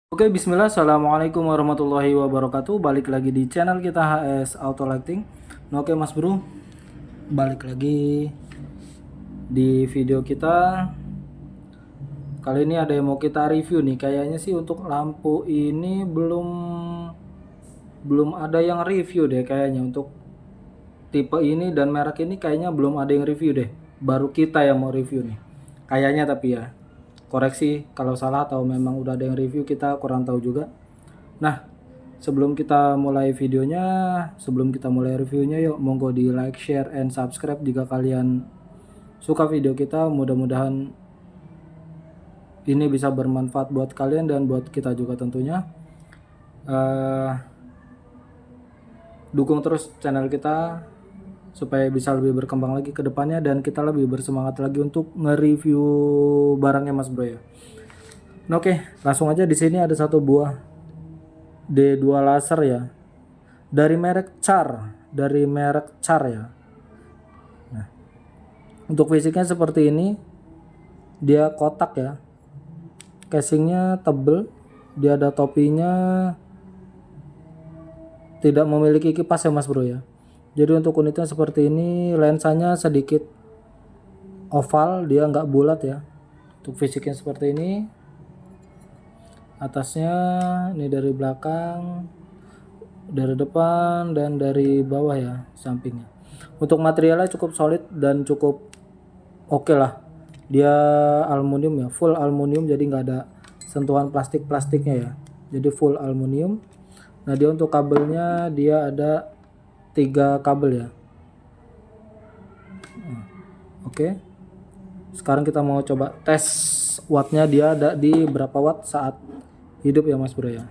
Oke, bismillah. Assalamualaikum warahmatullahi wabarakatuh. Balik lagi di channel kita HS Auto Lighting. Nah, oke Mas Bro, balik lagi di video kita. Kali ini ada yang mau kita review nih. Kayaknya sih untuk lampu ini belum ada yang review deh kayaknya. Untuk tipe ini dan merek ini kayaknya belum ada yang review deh. Baru kita yang mau review nih. Kayaknya, tapi ya koreksi kalau salah atau memang udah ada yang review, kita kurang tahu juga. Nah, sebelum kita mulai videonya, sebelum kita mulai reviewnya, yuk monggo di like, share, and subscribe jika kalian suka video kita. Mudah-mudahan ini bisa bermanfaat buat kalian dan buat kita juga tentunya. Dukung terus channel kita supaya bisa lebih berkembang lagi ke depannya dan kita lebih bersemangat lagi untuk nge-review barangnya Mas Bro ya. Nah, oke, langsung aja. Di sini ada satu buah D2 laser ya. Dari merek Char ya. Nah, untuk fisiknya seperti ini. Dia kotak ya. Casingnya tebel. Dia ada topinya. Tidak memiliki kipas ya Mas Bro ya. Jadi untuk unitnya seperti ini. Lensanya sedikit oval, dia nggak bulat ya. Untuk fisiknya seperti ini. Atasnya ini dari belakang, dari depan, dan dari bawah ya, sampingnya. Untuk materialnya cukup solid dan cukup oke lah. Dia aluminium ya, full aluminium, jadi nggak ada sentuhan plastiknya ya. Jadi full aluminium. Nah, dia untuk kabelnya dia ada 3 kabel ya. Oke. Sekarang kita mau coba tes wattnya, dia ada di berapa watt saat hidup ya Mas Bro ya.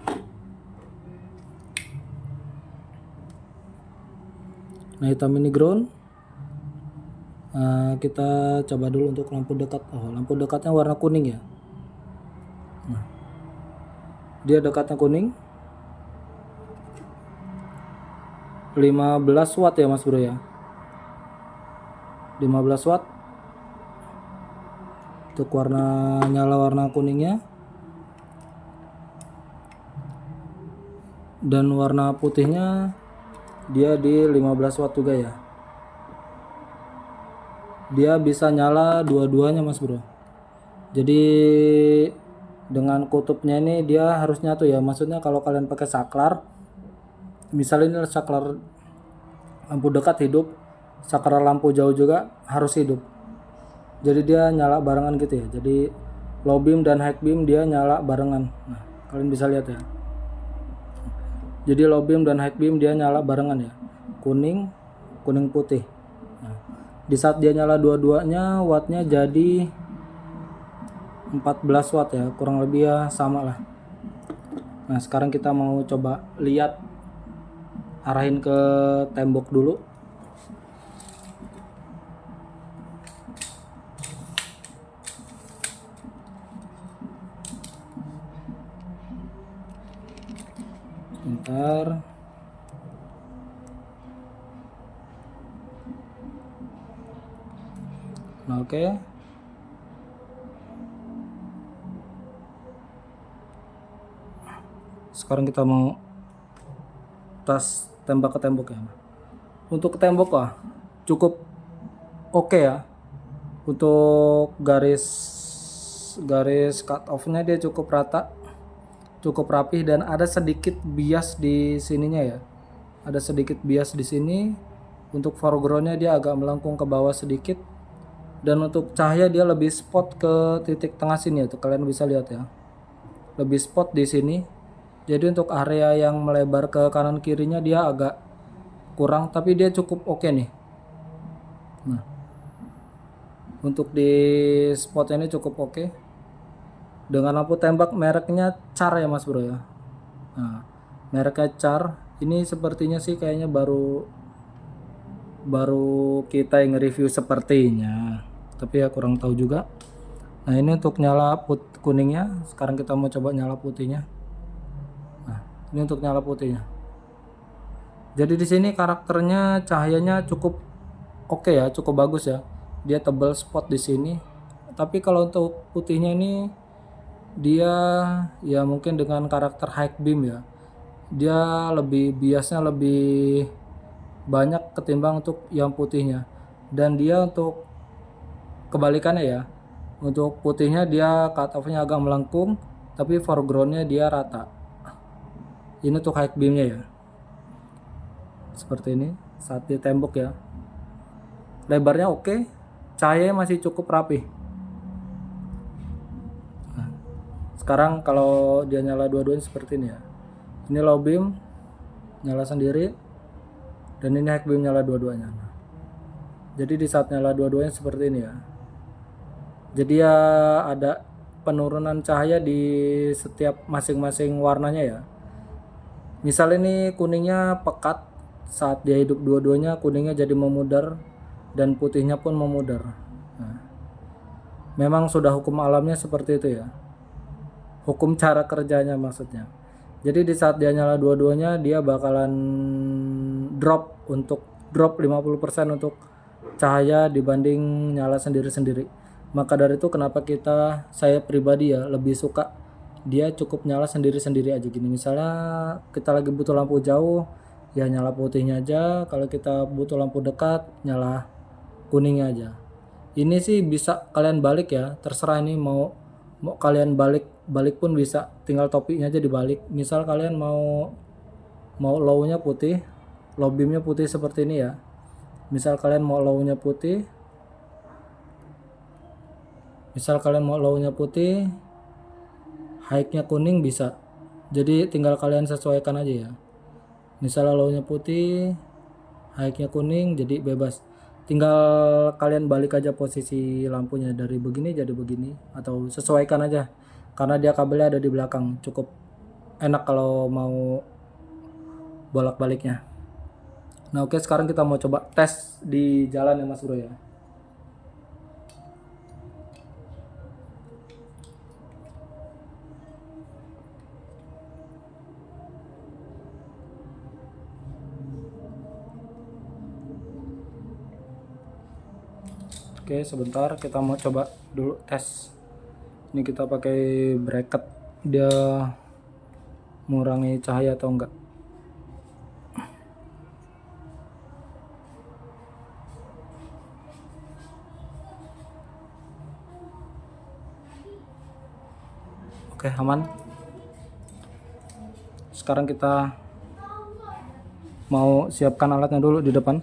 Nah, hitam ini ground. Kita coba dulu untuk lampu dekat. Oh, lampu dekatnya warna kuning ya. Nah, dia dekatnya kuning. 15 watt ya Mas Bro ya. 15 watt. Untuk warna nyala warna kuningnya. Dan warna putihnya dia di 15 watt juga ya. Dia bisa nyala dua-duanya Mas Bro. Jadi dengan kutubnya ini dia harus nyatu ya. Maksudnya kalau kalian pakai saklar, misalnya ini saklar lampu dekat hidup, saklar lampu jauh juga harus hidup. Jadi dia nyala barengan gitu ya. Jadi low beam dan high beam dia nyala barengan. Nah, kalian bisa lihat ya. Jadi low beam dan high beam dia nyala barengan ya. Kuning putih. Nah, di saat dia nyala dua-duanya, wattnya jadi 14 watt ya, kurang lebih ya sama lah. Nah, sekarang kita mau coba lihat, arahin ke tembok dulu. Sebentar. Nah, oke. Sekarang kita mau tes tembak ke tembok ya. Untuk ke tembok cukup oke ya. Untuk garis cut off-nya dia cukup rata, cukup rapih, dan ada sedikit bias di sininya ya. Ada sedikit bias di sini. Untuk foreground-nya dia agak melengkung ke bawah sedikit. Dan untuk cahaya dia lebih spot ke titik tengah sini ya, tuh kalian bisa lihat ya. Lebih spot di sini. Jadi untuk area yang melebar ke kanan kirinya dia agak kurang, tapi dia cukup oke nih. Nah, untuk di spot ini cukup oke. Dengan lampu tembak mereknya Char ya Mas Bro ya. Nah, mereknya Char. Ini sepertinya sih kayaknya baru kita yang review sepertinya, tapi ya kurang tahu juga. Nah, ini untuk nyala kuningnya. Sekarang kita mau coba nyala putihnya. Nah, ini untuk nyala putihnya. Jadi di sini karakternya cahayanya cukup oke ya, cukup bagus ya. Dia tebal spot di sini. Tapi kalau untuk putihnya ini dia ya mungkin dengan karakter high beam ya, dia lebih biasnya lebih banyak ketimbang untuk yang putihnya. Dan dia untuk kebalikannya ya, untuk putihnya dia cut off-nya agak melengkung tapi foregroundnya dia rata. Ini untuk high beamnya ya, seperti ini saat di tembok ya. Lebarnya oke, cahayanya masih cukup rapi. Nah, sekarang kalau dia nyala dua-duanya seperti ini ya, ini low beam nyala sendiri dan ini high beam nyala dua-duanya. Jadi di saat nyala dua-duanya seperti ini ya, jadi ya ada penurunan cahaya di setiap masing-masing warnanya ya. Misal ini kuningnya pekat, saat dia hidup dua-duanya kuningnya jadi memudar dan putihnya pun memudar. Nah, memang sudah hukum alamnya seperti itu ya, hukum cara kerjanya maksudnya. Jadi di saat dia nyala dua-duanya dia bakalan drop 50% untuk cahaya dibanding nyala sendiri-sendiri. Maka dari itu kenapa saya pribadi ya lebih suka dia cukup nyala sendiri-sendiri aja gini. Misalnya kita lagi butuh lampu jauh ya nyala putihnya aja, kalau kita butuh lampu dekat nyala kuningnya aja. Ini sih bisa kalian balik ya, terserah ini mau kalian balik pun bisa, tinggal topiknya aja dibalik. Misal kalian mau low-nya putih, low beamnya putih seperti ini ya. Misal kalian mau low-nya putih, high-nya kuning bisa. Jadi tinggal kalian sesuaikan aja ya. Misal low-nya putih, high-nya kuning, jadi bebas. Tinggal kalian balik aja posisi lampunya dari begini jadi begini, atau sesuaikan aja. Karena dia kabelnya ada di belakang, cukup enak kalau mau bolak-baliknya. Nah oke, sekarang kita mau coba tes di jalan ya Mas Bro ya. Oke, sebentar kita mau coba dulu tes. Ini kita pakai bracket, dia mengurangi cahaya atau enggak. Oke, aman. Sekarang kita mau siapkan alatnya dulu di depan.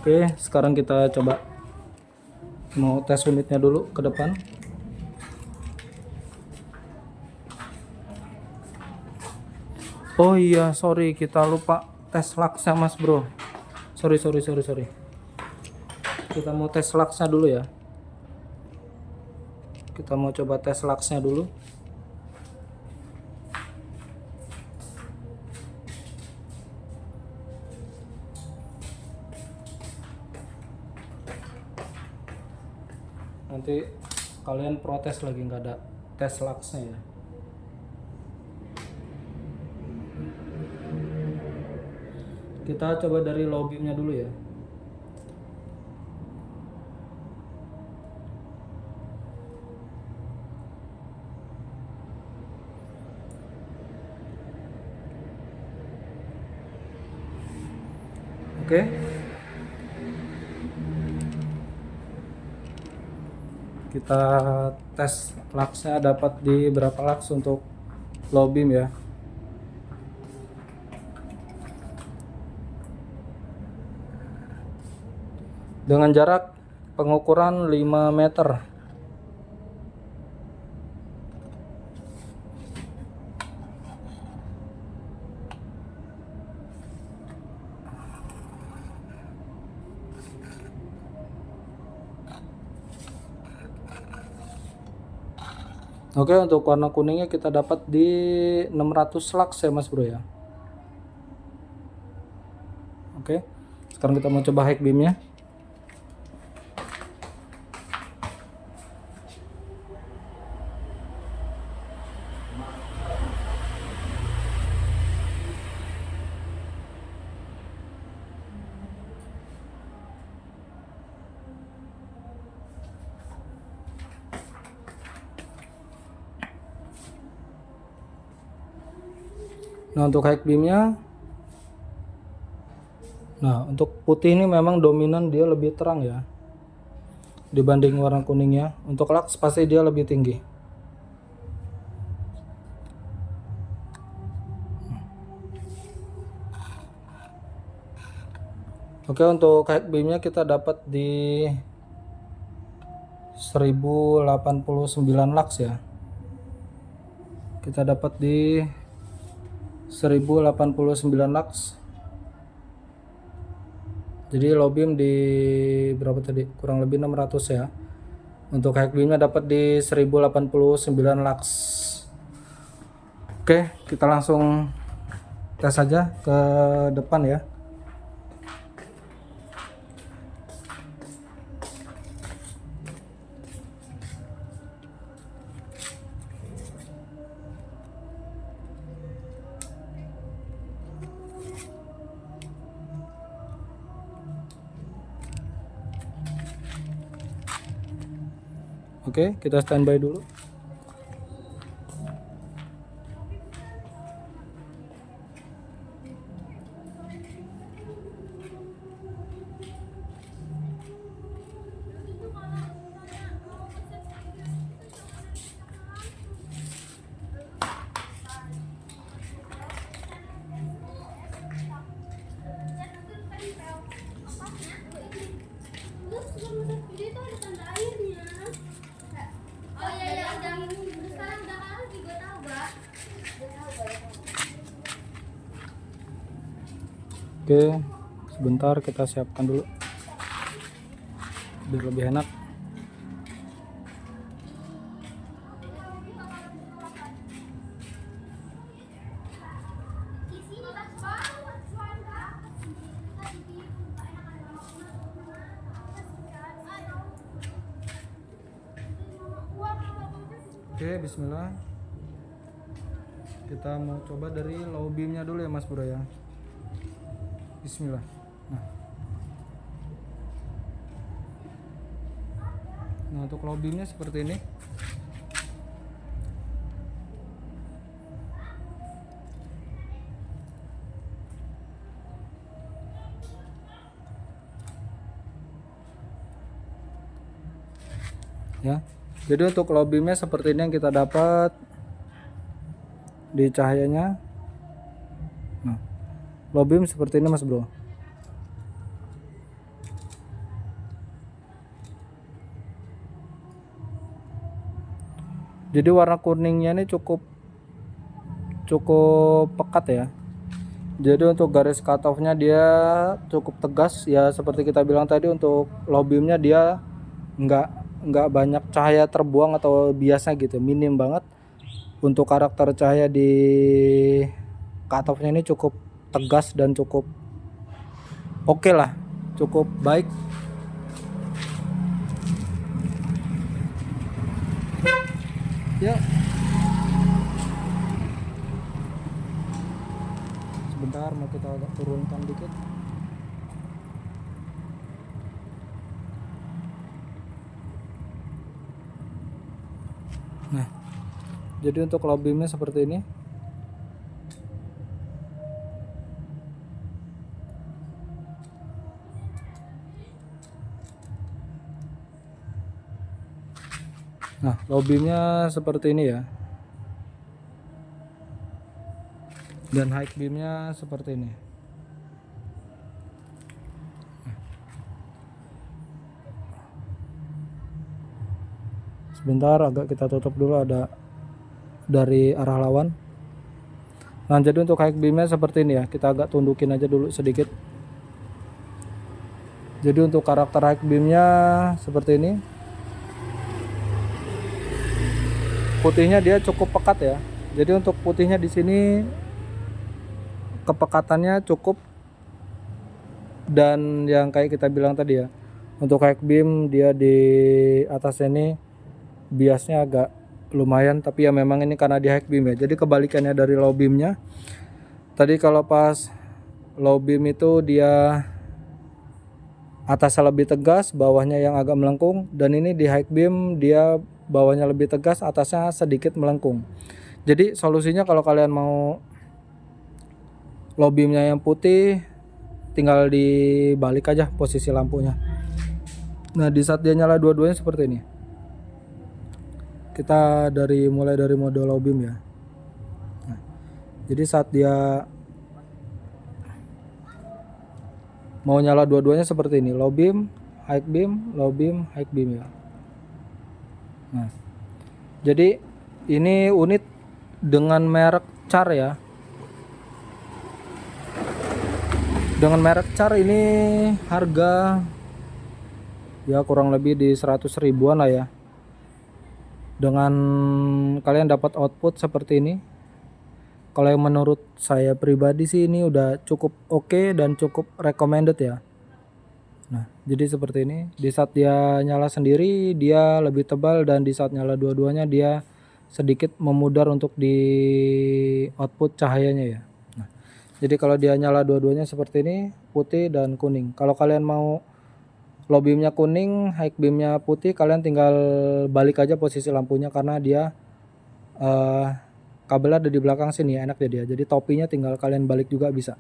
Oke, sekarang kita coba mau tes unitnya dulu ke depan. Oh iya, sorry, kita lupa tes luxnya Mas Bro. Sorry. Kita mau tes luxnya dulu ya. Kita mau coba tes luxnya dulu. Nanti kalian protes lagi nggak ada tes luxnya ya. Kita coba dari low beamnya dulu ya. Oke. Kita tes luxnya dapat di berapa lux untuk low beam ya. Dengan jarak pengukuran 5 meter. Oke, untuk warna kuningnya kita dapat di 600 lux ya Mas Bro ya. Oke, sekarang kita mau coba high beamnya. Nah untuk high beamnya, nah untuk putih ini memang dominan dia lebih terang ya dibanding warna kuningnya. Untuk lux pasti dia lebih tinggi. Oke, untuk high beamnya kita dapat di 1089 lux ya. Kita dapat di 1089 lux. Jadi low beam di berapa tadi? Kurang lebih 600 ya. Untuk high beamnya dapat di 1089 lux. Oke, kita langsung tes saja ke depan ya. Oke, kita standby dulu. Oke, sebentar kita siapkan dulu biar lebih enak. Oke, bismillah. Kita mau coba dari low beamnya dulu ya Mas Bro ya. Bismillah. Nah untuk low beamnya seperti ini. Ya, jadi untuk low beamnya seperti ini yang kita dapat di cahayanya. Nah, low beam seperti ini Mas Bro. Jadi warna kuningnya ini cukup pekat ya. Jadi untuk garis cutoff-nya dia cukup tegas ya, seperti kita bilang tadi. Untuk low beamnya dia nggak banyak cahaya terbuang atau biasa gitu, minim banget. Untuk karakter cahaya di cutoff-nya ini cukup tegas dan cukup oke lah, cukup baik. Ya, sebentar mau kita agak turunkan dikit. Nah, jadi untuk low beamnya seperti ini. Nah, low beamnya seperti ini ya. Dan high beamnya seperti ini. Sebentar agak kita tutup dulu, ada dari arah lawan. Nah jadi untuk high beamnya seperti ini ya, kita agak tundukin aja dulu sedikit. Jadi untuk karakter high beamnya seperti ini. putihnya dia cukup pekat ya. Jadi untuk putihnya di sini kepekatannya cukup, dan yang kayak kita bilang tadi ya, untuk high beam dia di atas ini biasnya agak lumayan, tapi ya memang ini karena di high beam ya. Jadi kebalikannya dari low beamnya. Tadi kalau pas low beam itu dia atasnya lebih tegas, bawahnya yang agak melengkung, dan ini di high beam dia bawahnya lebih tegas, atasnya sedikit melengkung. Jadi solusinya kalau kalian mau low beamnya yang putih, tinggal dibalik aja posisi lampunya. Nah, di saat dia nyala dua-duanya seperti ini. Kita mulai dari mode low beam ya. Nah, jadi saat dia mau nyala dua-duanya seperti ini, low beam, high beam, low beam, high beam ya. Nah, jadi ini unit dengan merek Char ya. Dengan merek Char ini harga ya kurang lebih di 100 ribuan lah ya. Dengan kalian dapat output seperti ini. Kalau yang menurut saya pribadi sih ini udah cukup oke dan cukup recommended ya. Nah, jadi seperti ini. Di saat dia nyala sendiri dia lebih tebal, dan di saat nyala dua-duanya dia sedikit memudar untuk di output cahayanya ya. Nah, jadi kalau dia nyala dua-duanya seperti ini, putih dan kuning. Kalau kalian mau low beamnya kuning, high beamnya putih, kalian tinggal balik aja posisi lampunya, karena dia kabelnya ada di belakang sini, enak ya dia. Jadi topinya tinggal kalian balik juga bisa.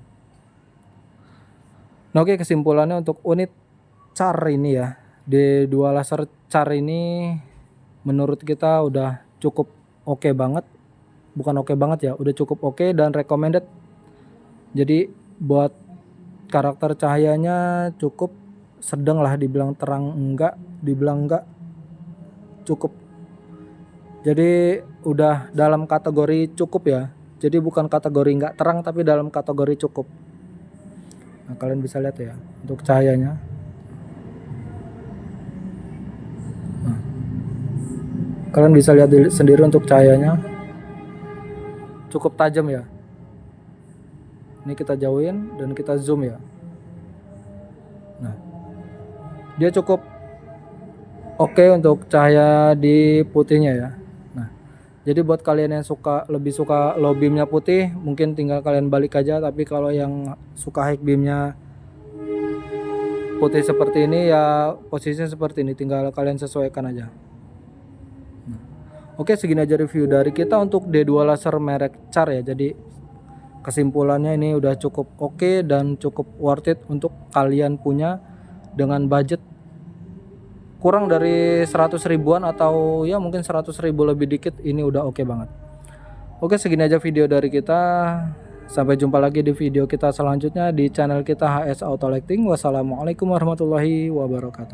Nah, oke, kesimpulannya untuk unit Char ini ya, D2 laser Char ini menurut kita udah cukup oke banget. Bukan oke banget ya, udah cukup oke dan recommended. Jadi buat karakter cahayanya cukup sedang lah, dibilang terang enggak, dibilang enggak, cukup. Jadi udah dalam kategori cukup ya. Jadi bukan kategori enggak terang, tapi dalam kategori cukup. Nah, kalian bisa lihat ya untuk cahayanya. Nah, kalian bisa lihat sendiri untuk cahayanya cukup tajam ya. Ini kita jauhin dan kita zoom ya. Nah, dia cukup oke untuk cahaya di putihnya ya. Nah, jadi buat kalian yang lebih suka low beamnya putih, mungkin tinggal kalian balik aja. Tapi kalau yang suka high beamnya putih seperti ini ya, posisinya seperti ini, tinggal kalian sesuaikan aja. Nah, oke, segini aja review dari kita untuk D2 laser merek Char ya. Jadi kesimpulannya ini udah cukup oke dan cukup worth it untuk kalian punya dengan budget kurang dari 100 ribuan, atau ya mungkin 100 ribu lebih dikit. Ini udah oke banget. Oke, segini aja video dari kita. Sampai jumpa lagi di video kita selanjutnya di channel kita HS Auto Lighting. Wassalamualaikum warahmatullahi wabarakatuh.